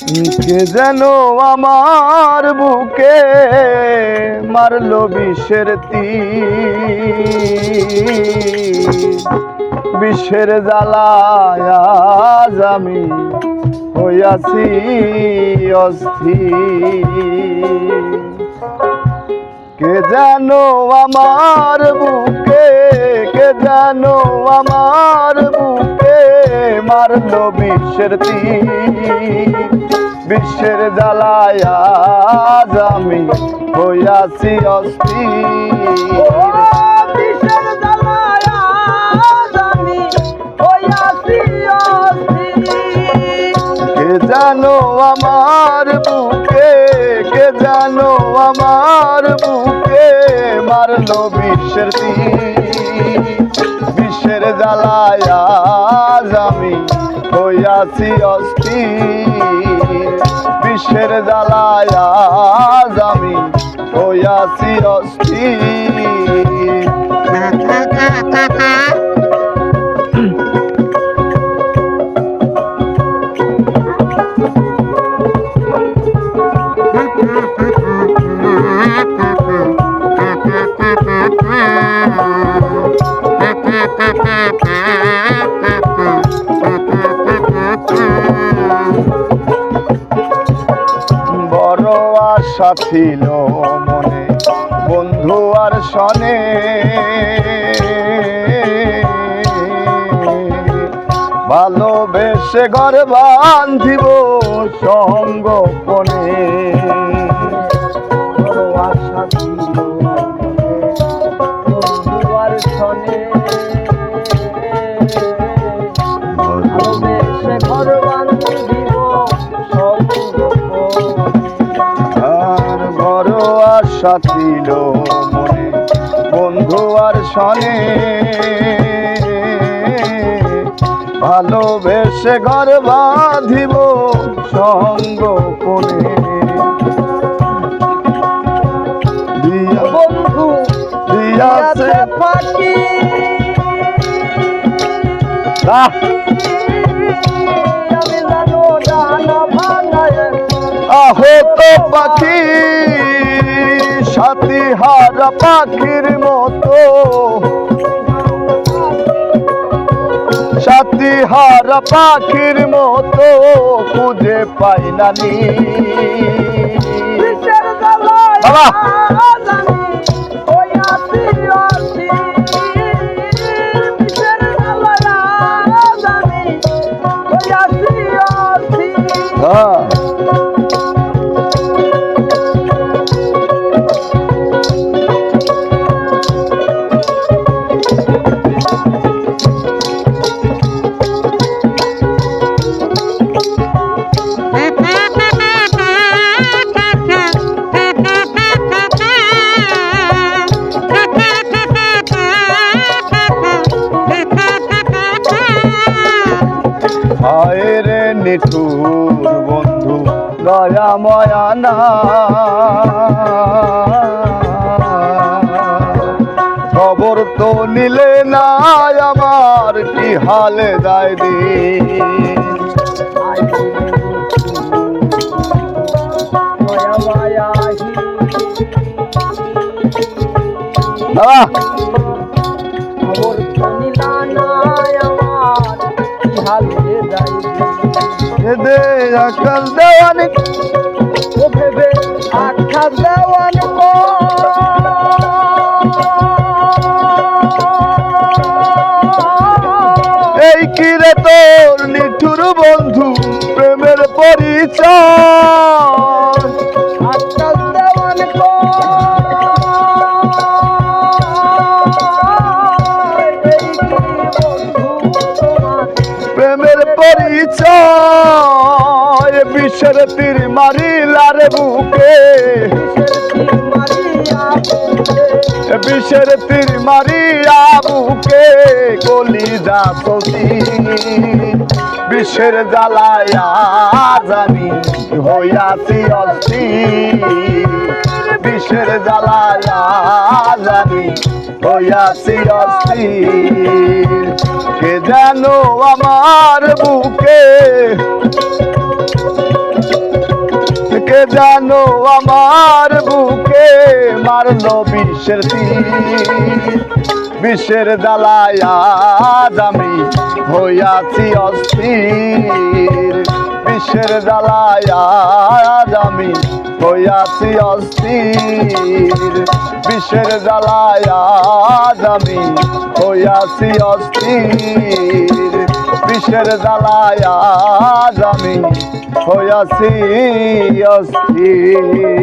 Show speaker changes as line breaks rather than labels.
কে যেন আমার বুকে মারলো বিষের তীর, বিষের জ্বালায় আজ আমি হইয়াছি অস্থির। কে যেন আমার বুকে, কে যেন আমার বুকে মারলো বিষের তীর, বিষের জ্বালায় আজ আমি হইয়াছি অস্থির।
বিষের জ্বালায় আজ আমি হইয়াছি অস্থির।
কে যেন আমার বুকে, কে যেন আমার বুকে মারলো বিষের তীর, বিষের জ্বালায় আজ আমি হইয়াছি অস্থির। বিষের জ্বালায় আজ আমি হইয়াছি অস্থির। বড় আশা ছিল মনে বন্ধু আর সনে, ভালোবেসে ঘর বাঁধিব সঙ্গোপনে।
বড় আশা ছিল বন্ধু আর শনে, ভালোবেসে ঘর বাঁধিব
আর বড় আশা ছিল মনে বন্ধু আর সনে, ভালোবেসে ঘর বাঁধিব সঙ্গোপনে।
বন্ধু
দিয়াছে
ফাঁকি, আমি জানো ডানা ভাঙায়
আহত পাখি, সাথী হারা পাখির মতো, সাথী হারা পাখির মতো খুঁজে পাই না নি।
বিষের জ্বালায়
বাবা।
আজ আমি হইয়াছি অস্থির। বিষের জ্বালায় আজ আমি হইয়াছি অস্থির।
হ্যাঁ, হায় রে নিঠুর বন্ধু দয়া ময়া না, খবর তো নিলে না আমার কি হালে যায় দিন।
দয়া মায়াহী
বাবা,
খবর তো নিলা নাই আমার কি হালে যাইবে।
দে আকাল দেওয়ানি
ও ভেবে আখ্যা দেওয়ান
এই কি রে তোর নিঠুর বন্ধু প্রেমের পরিচয়।
আখ্যা দেওয়ান
প্রেমের পরিচয়, বিষের তীর মারিলার বুকে, বিষের তীর মারিয়া বুকে কলিজা সতী, বিষের জ্বালায় আজ আমি হইয়াছি অস্থির। বিষের জ্বালায় আজ আমি হইয়াছি অস্থির। কে যেন আমার বুকে কেন আমার বুকে মারলো বিষের তীর বিষের জ্বালায় আজ আমি হইয়াছি অস্থির বিষের জ্বালায় আজ আমি হইয়াছি অস্থির বিষের জ্বালায় আজ আমি হইয়াছি অস্থির বিষের জ্বালায় আজ আমি হইয়াছি অস্থির।